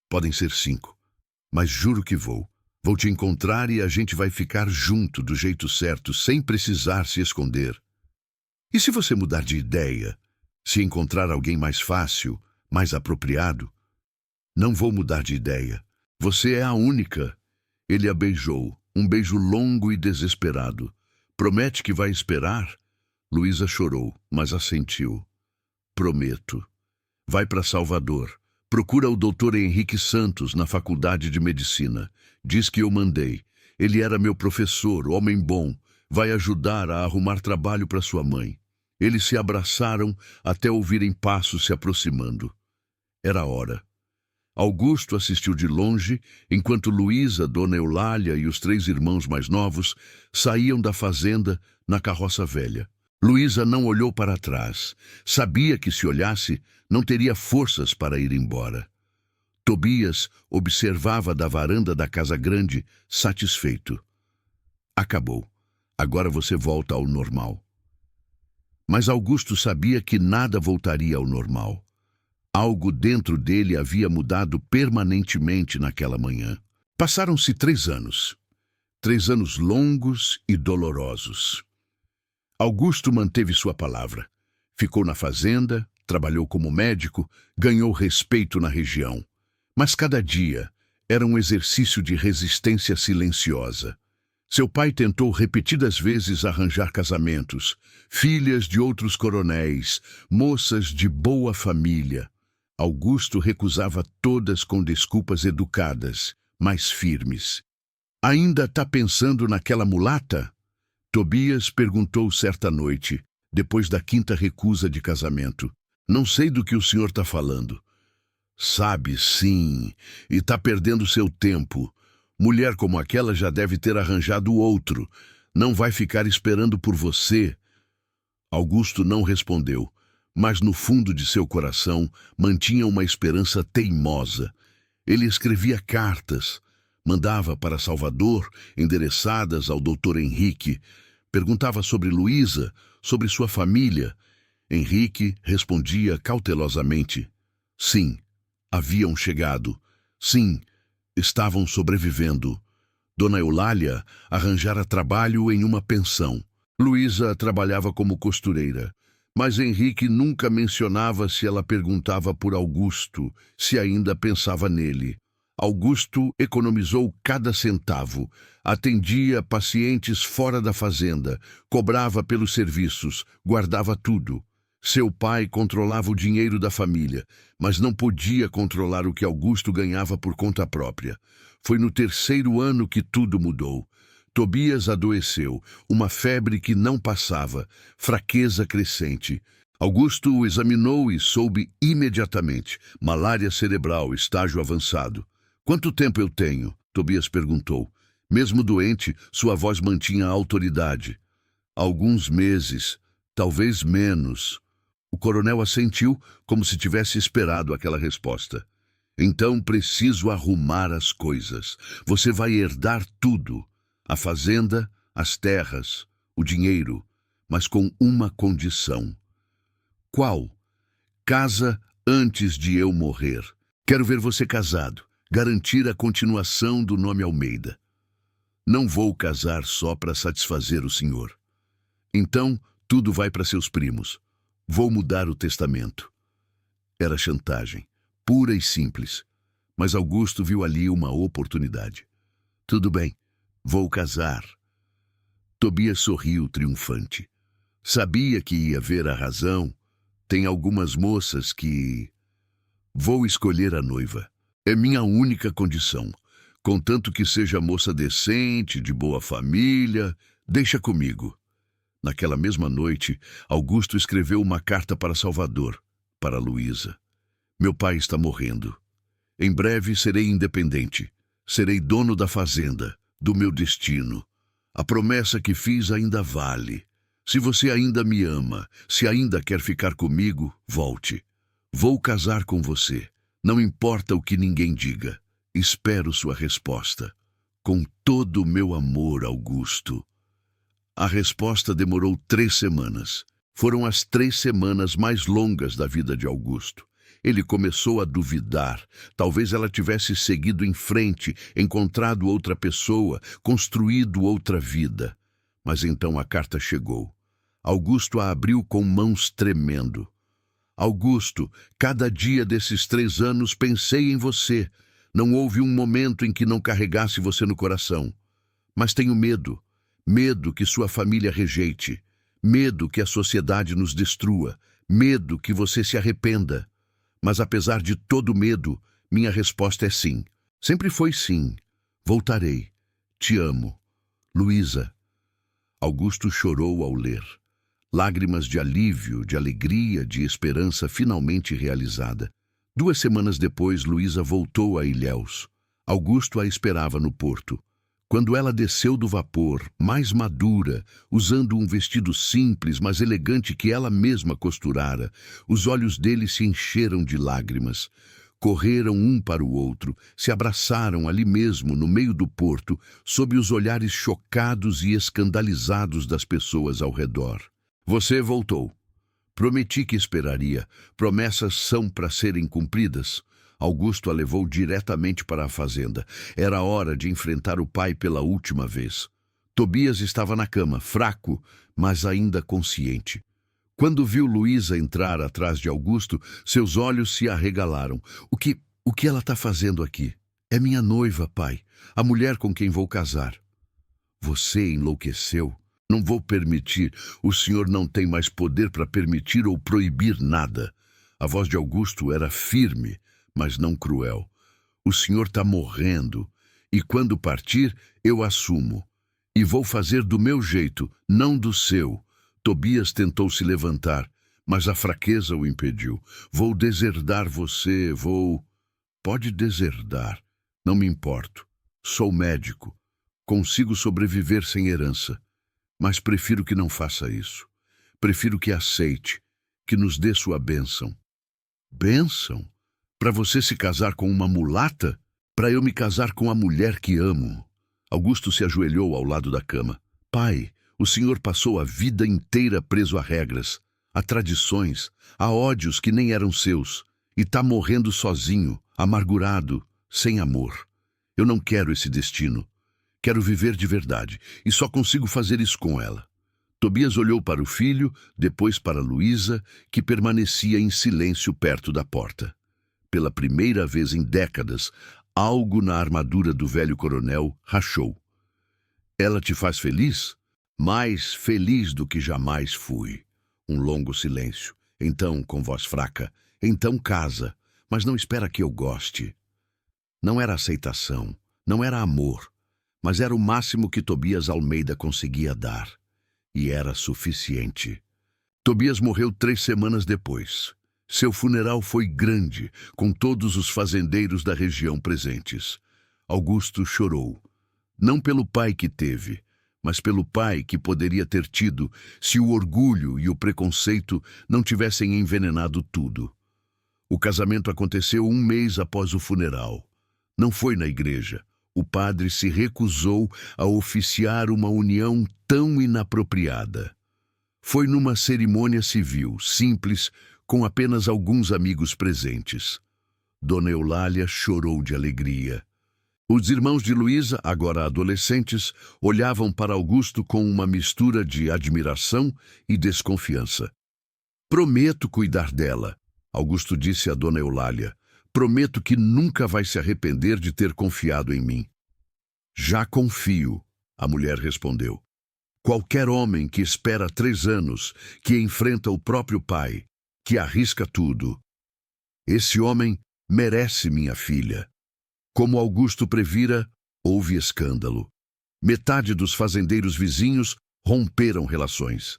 Speaker 1: podem ser 5. Mas juro que vou. Vou te encontrar e a gente vai ficar junto do jeito certo, sem precisar se esconder. E se você mudar de ideia? Se encontrar alguém mais fácil, mais apropriado? Não vou mudar de ideia. Você é a única. Ele a beijou, um beijo longo e desesperado. Promete que vai esperar? Luísa chorou, mas assentiu. Prometo. Vai para Salvador. Procura o Dr. Henrique Santos na Faculdade de Medicina. Diz que eu mandei. Ele era meu professor, homem bom. Vai ajudar a arrumar trabalho para sua mãe. Eles se abraçaram até ouvirem passos se aproximando. Era hora. Augusto assistiu de longe, enquanto Luísa, Dona Eulália e os 3 irmãos mais novos saíam da fazenda na carroça velha. Luísa não olhou para trás. Sabia que se olhasse, não teria forças para ir embora. Tobias observava da varanda da casa grande, satisfeito. Acabou. Agora você volta ao normal. Mas Augusto sabia que nada voltaria ao normal. Algo dentro dele havia mudado permanentemente naquela manhã. Passaram-se 3 anos. 3 anos longos e dolorosos. Augusto manteve sua palavra. Ficou na fazenda, trabalhou como médico, ganhou respeito na região. Mas cada dia era um exercício de resistência silenciosa. Seu pai tentou repetidas vezes arranjar casamentos, filhas de outros coronéis, moças de boa família. Augusto recusava todas com desculpas educadas, mas firmes. Ainda está pensando naquela mulata? Tobias perguntou certa noite, depois da 5ª recusa de casamento. Não sei do que o senhor está falando. Sabe, sim, e tá perdendo seu tempo. Mulher como aquela já deve ter arranjado outro. Não vai ficar esperando por você. Augusto não respondeu, mas no fundo de seu coração mantinha uma esperança teimosa. Ele escrevia cartas, mandava para Salvador, endereçadas ao doutor Henrique. Perguntava sobre Luísa, sobre sua família. Henrique respondia cautelosamente. Sim, haviam chegado. Sim, estavam sobrevivendo. Dona Eulália arranjara trabalho em uma pensão. Luísa trabalhava como costureira, mas Henrique nunca mencionava se ela perguntava por Augusto, se ainda pensava nele. Augusto economizou cada centavo, atendia pacientes fora da fazenda, cobrava pelos serviços, guardava tudo. Seu pai controlava o dinheiro da família, mas não podia controlar o que Augusto ganhava por conta própria. Foi no terceiro ano que tudo mudou. Tobias adoeceu, uma febre que não passava, fraqueza crescente. Augusto o examinou e soube imediatamente. Malária cerebral, estágio avançado. Quanto tempo eu tenho? Tobias perguntou. Mesmo doente, sua voz mantinha a autoridade. Alguns meses, talvez menos. O coronel assentiu, como se tivesse esperado aquela resposta. Então preciso arrumar as coisas. Você vai herdar tudo. A fazenda, as terras, o dinheiro, mas com uma condição. Qual? Casa antes de eu morrer. Quero ver você casado, garantir a continuação do nome Almeida. Não vou casar só para satisfazer o senhor. Então, tudo vai para seus primos. Vou mudar o testamento. Era chantagem, pura e simples, mas Augusto viu ali uma oportunidade. Tudo bem, vou casar. Tobias sorriu triunfante. Sabia que ia ver a razão. Tem algumas moças que... Vou escolher a noiva. É minha única condição. Contanto que seja moça decente, de boa família, deixa comigo. Naquela mesma noite, Augusto escreveu uma carta para Salvador, para Luísa. Meu pai está morrendo. Em breve serei independente. Serei dono da fazenda, do meu destino. A promessa que fiz ainda vale. Se você ainda me ama, se ainda quer ficar comigo, volte. Vou casar com você. Não importa o que ninguém diga. Espero sua resposta. Com todo o meu amor, Augusto. A resposta demorou 3 semanas. Foram as 3 semanas mais longas da vida de Augusto. Ele começou a duvidar. Talvez ela tivesse seguido em frente, encontrado outra pessoa, construído outra vida. Mas então a carta chegou. Augusto a abriu com mãos tremendo. Augusto, cada dia desses 3 anos pensei em você. Não houve um momento em que não carregasse você no coração. Mas tenho medo. Medo que sua família rejeite. Medo que a sociedade nos destrua. Medo que você se arrependa. Mas apesar de todo medo, minha resposta é sim. Sempre foi sim. Voltarei. Te amo. Luísa. Augusto chorou ao ler. Lágrimas de alívio, de alegria, de esperança finalmente realizada. 2 semanas depois, Luísa voltou a Ilhéus. Augusto a esperava no porto. Quando ela desceu do vapor, mais madura, usando um vestido simples, mas elegante que ela mesma costurara, os olhos dele se encheram de lágrimas. Correram um para o outro, se abraçaram ali mesmo, no meio do porto, sob os olhares chocados e escandalizados das pessoas ao redor. Você voltou. Prometi que esperaria. Promessas são para serem cumpridas. Augusto a levou diretamente para a fazenda. Era hora de enfrentar o pai pela última vez. Tobias estava na cama, fraco, mas ainda consciente. Quando viu Luísa entrar atrás de Augusto, seus olhos se arregalaram. O que ela está fazendo aqui? É minha noiva, pai. A mulher com quem vou casar. Você enlouqueceu? Não vou permitir. O senhor não tem mais poder para permitir ou proibir nada. A voz de Augusto era firme, mas não cruel. O senhor está morrendo, e quando partir, eu assumo. E vou fazer do meu jeito, não do seu. Tobias tentou se levantar, Mas a fraqueza o impediu. Vou deserdar você, vou... Pode deserdar. Não me importo. Sou médico. Consigo sobreviver sem herança. Mas prefiro que não faça isso. Prefiro que aceite, que nos dê sua bênção. Bênção? Para você se casar com uma mulata? Para eu me casar com a mulher que amo. Augusto se ajoelhou ao lado da cama. Pai, o senhor passou a vida inteira preso a regras, a tradições, a ódios que nem eram seus, e está morrendo sozinho, amargurado, sem amor. Eu não quero esse destino. Quero viver de verdade, e só consigo fazer isso com ela. Tobias olhou para o filho, depois para Luísa, que permanecia em silêncio perto da porta. Pela primeira vez em décadas, algo na armadura do velho coronel rachou. Ela te faz feliz? Mais feliz do que jamais fui. Um longo silêncio. Então, com voz fraca, então casa, mas não espera que eu goste. Não era aceitação, não era amor, mas era o máximo que Tobias Almeida conseguia dar. E era suficiente. Tobias morreu 3 semanas depois. Seu funeral foi grande, com todos os fazendeiros da região presentes. Augusto chorou. Não pelo pai que teve, mas pelo pai que poderia ter tido se o orgulho e o preconceito não tivessem envenenado tudo. O casamento aconteceu 1 mês após o funeral. Não foi na igreja. O padre se recusou a oficiar uma união tão inapropriada. Foi numa cerimônia civil, simples, com apenas alguns amigos presentes. Dona Eulália chorou de alegria. Os irmãos de Luísa, agora adolescentes, olhavam para Augusto com uma mistura de admiração e desconfiança. Prometo cuidar dela, Augusto disse a Dona Eulália. Prometo que nunca vai se arrepender de ter confiado em mim. Já confio, a mulher respondeu. Qualquer homem que espera 3 anos, que enfrenta o próprio pai, que arrisca tudo. Esse homem merece minha filha. Como Augusto previra, houve escândalo. Metade dos fazendeiros vizinhos romperam relações.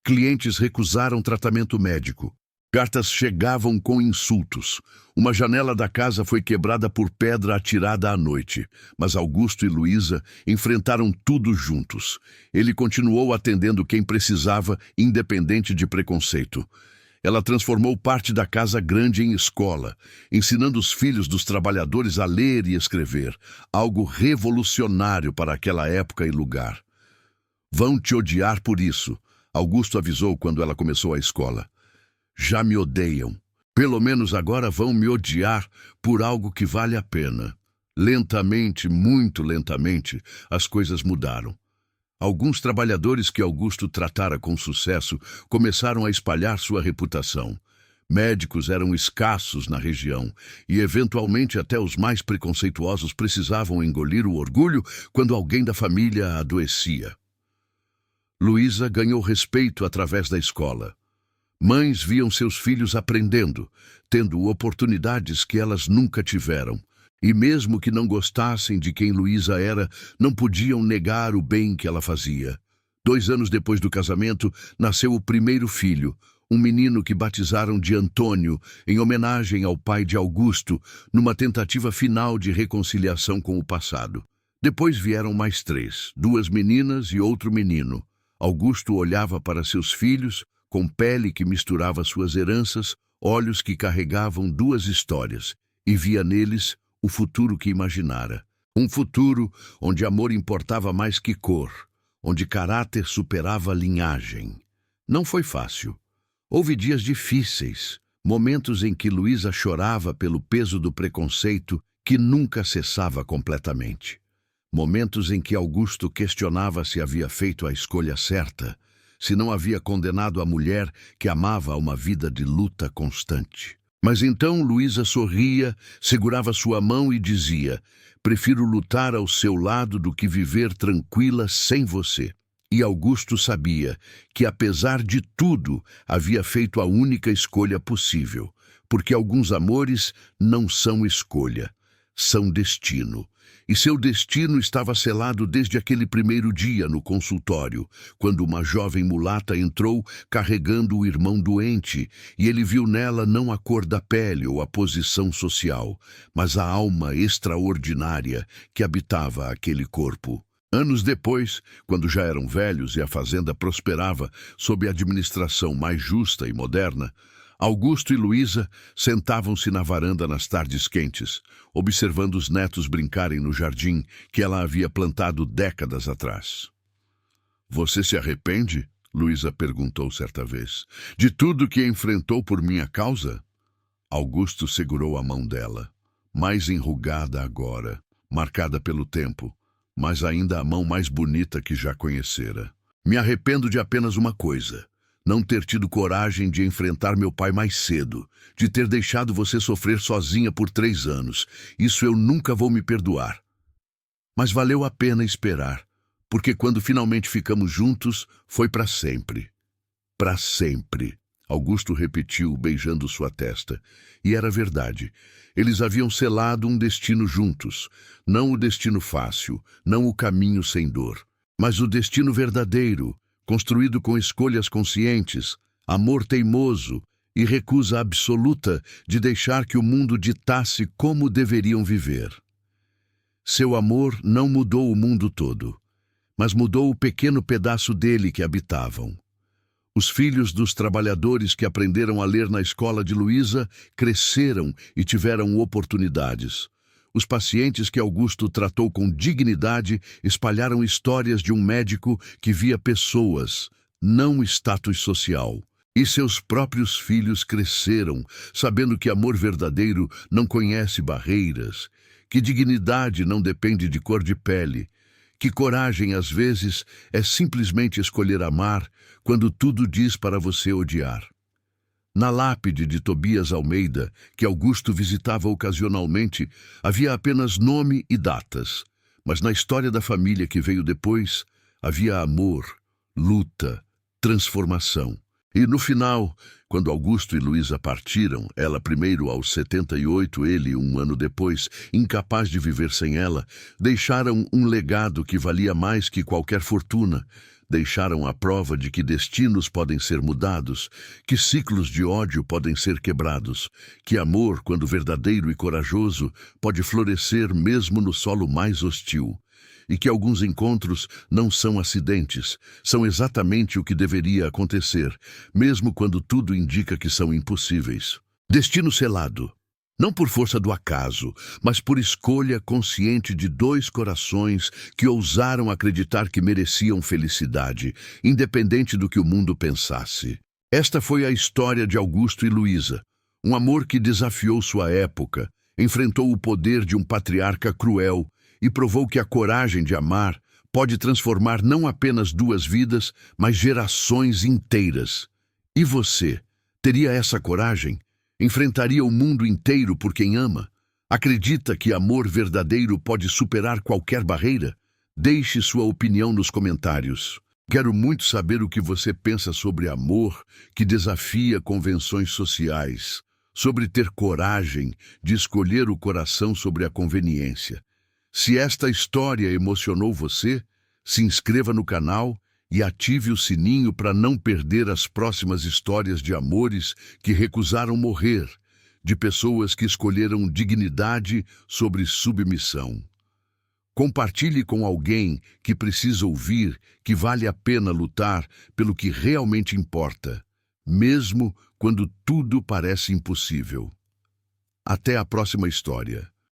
Speaker 1: Clientes recusaram tratamento médico. Cartas chegavam com insultos. Uma janela da casa foi quebrada por pedra atirada à noite, mas Augusto e Luísa enfrentaram tudo juntos. Ele continuou atendendo quem precisava, independente de preconceito. Ela transformou parte da casa grande em escola, ensinando os filhos dos trabalhadores a ler e escrever, algo revolucionário para aquela época e lugar. Vão te odiar por isso, Augusto avisou quando ela começou a escola. Já me odeiam. Pelo menos agora vão me odiar por algo que vale a pena. Lentamente, muito lentamente, as coisas mudaram. Alguns trabalhadores que Augusto tratara com sucesso começaram a espalhar sua reputação. Médicos eram escassos na região e, eventualmente, até os mais preconceituosos precisavam engolir o orgulho quando alguém da família adoecia. Luísa ganhou respeito através da escola. Mães viam seus filhos aprendendo, tendo oportunidades que elas nunca tiveram. E mesmo que não gostassem de quem Luísa era, não podiam negar o bem que ela fazia. 2 anos depois do casamento, nasceu o primeiro filho, um menino que batizaram de Antônio, em homenagem ao pai de Augusto, numa tentativa final de reconciliação com o passado. Depois vieram mais 3, 2 meninas e outro menino. Augusto olhava para seus filhos, com pele que misturava suas heranças, olhos que carregavam 2 histórias, e via neles o futuro que imaginara. Um futuro onde amor importava mais que cor, onde caráter superava linhagem. Não foi fácil. Houve dias difíceis, momentos em que Luísa chorava pelo peso do preconceito que nunca cessava completamente. Momentos em que Augusto questionava se havia feito a escolha certa, se não havia condenado a mulher que amava a uma vida de luta constante. Mas então Luísa sorria, segurava sua mão e dizia: prefiro lutar ao seu lado do que viver tranquila sem você. E Augusto sabia que, apesar de tudo, havia feito a única escolha possível, porque alguns amores não são escolha, são destino. E seu destino estava selado desde aquele primeiro dia no consultório, quando uma jovem mulata entrou carregando o irmão doente, e ele viu nela não a cor da pele ou a posição social, mas a alma extraordinária que habitava aquele corpo. Anos depois, quando já eram velhos e a fazenda prosperava sob a administração mais justa e moderna, Augusto e Luísa sentavam-se na varanda nas tardes quentes, observando os netos brincarem no jardim que ela havia plantado décadas atrás. "Você se arrepende?" Luísa perguntou certa vez. "De tudo que enfrentou por minha causa?" Augusto segurou a mão dela, mais enrugada agora, marcada pelo tempo, mas ainda a mão mais bonita que já conhecera. "Me arrependo de apenas uma coisa: não ter tido coragem de enfrentar meu pai mais cedo, de ter deixado você sofrer sozinha por 3 anos. Isso eu nunca vou me perdoar. Mas valeu a pena esperar, porque quando finalmente ficamos juntos, foi para sempre. Para sempre." Augusto repetiu, beijando sua testa. E era verdade. Eles haviam selado um destino juntos. Não o destino fácil, não o caminho sem dor, mas o destino verdadeiro, construído com escolhas conscientes, amor teimoso e recusa absoluta de deixar que o mundo ditasse como deveriam viver. Seu amor não mudou o mundo todo, mas mudou o pequeno pedaço dele que habitavam. Os filhos dos trabalhadores que aprenderam a ler na escola de Luísa cresceram e tiveram oportunidades. Os pacientes que Augusto tratou com dignidade espalharam histórias de um médico que via pessoas, não status social. E seus próprios filhos cresceram, sabendo que amor verdadeiro não conhece barreiras, que dignidade não depende de cor de pele, que coragem, às vezes, é simplesmente escolher amar quando tudo diz para você odiar. Na lápide de Tobias Almeida, que Augusto visitava ocasionalmente, havia apenas nome e datas, mas na história da família que veio depois, havia amor, luta, transformação. E no final, quando Augusto e Luísa partiram, ela primeiro aos 78, ele 1 ano depois, incapaz de viver sem ela, deixaram um legado que valia mais que qualquer fortuna. Deixaram a prova de que destinos podem ser mudados, que ciclos de ódio podem ser quebrados, que amor, quando verdadeiro e corajoso, pode florescer mesmo no solo mais hostil, e que alguns encontros não são acidentes, são exatamente o que deveria acontecer, mesmo quando tudo indica que são impossíveis. Destino selado. Não por força do acaso, mas por escolha consciente de 2 corações que ousaram acreditar que mereciam felicidade, independente do que o mundo pensasse. Esta foi a história de Augusto e Luísa, um amor que desafiou sua época, enfrentou o poder de um patriarca cruel e provou que a coragem de amar pode transformar não apenas 2 vidas, mas gerações inteiras. E você, teria essa coragem? Enfrentaria o mundo inteiro por quem ama? Acredita que amor verdadeiro pode superar qualquer barreira? Deixe sua opinião nos comentários. Quero muito saber o que você pensa sobre amor que desafia convenções sociais, sobre ter coragem de escolher o coração sobre a conveniência. Se esta história emocionou você, se inscreva no canal e ative o sininho para não perder as próximas histórias de amores que recusaram morrer, de pessoas que escolheram dignidade sobre submissão. Compartilhe com alguém que precisa ouvir que vale a pena lutar pelo que realmente importa, mesmo quando tudo parece impossível. Até a próxima história.